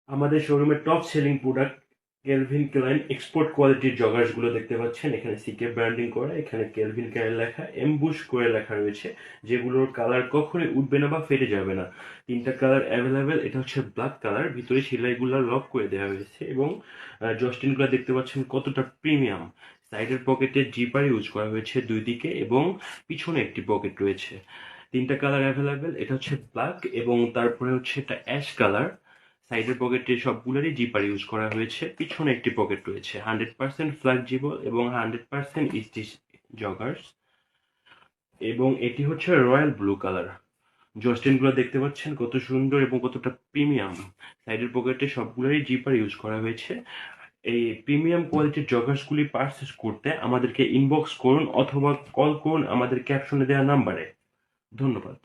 আমাদের শোরুমের top selling product kelvin ক্লাইন export কোয়ালিটির জগার্স গুলো দেখতে পাচ্ছেন। এখানে সিকে ব্র্যান্ডিং করা, এখানে কেলভিন ক্লাইন লেখা, এমবুশ করে লেখা রয়েছে, যেগুলোর কালার কখনোই উঠবে না বা ফেটে যাবে না। তিনটা কালার অ্যাভেলেবেল। এটা হচ্ছে ব্ল্যাক কালার, ভিতরে সেলাইগুলো লক করে দেওয়া হয়েছে এবং জস্টিনগুলো দেখতে পাচ্ছেন কতটা প্রিমিয়াম। সাইডের পকেটে জিপার ইউজ করা হয়েছে দুই দিকে এবং পিছনে একটি পকেট রয়েছে। তিনটা কালার অ্যাভেলেবেল। এটা হচ্ছে ব্ল্যাক এবং তারপরে হচ্ছে এটা অ্যাশ কালার। সাইডের পকেটে সবগুলোরই জিপার ইউজ করা হয়েছে, পিছনে একটি পকেট রয়েছে। 100% ফ্লেক্সিবল এবং 100% স্টিচ জগার্স। এবং এটি হচ্ছে রয়্যাল ব্লু কালার। জস্টিনগুলো দেখতে পাচ্ছেন কত সুন্দর এবং কতটা প্রিমিয়াম। সাইডের পকেটে সবগুলোরই জিপার ইউজ করা হয়েছে। এই প্রিমিয়াম কোয়ালিটির জগার্সগুলি পারচেস করতে আমাদেরকে ইনবক্স করুন অথবা কল করুন আমাদের ক্যাপশনে দেওয়া নাম্বারে। ধন্যবাদ।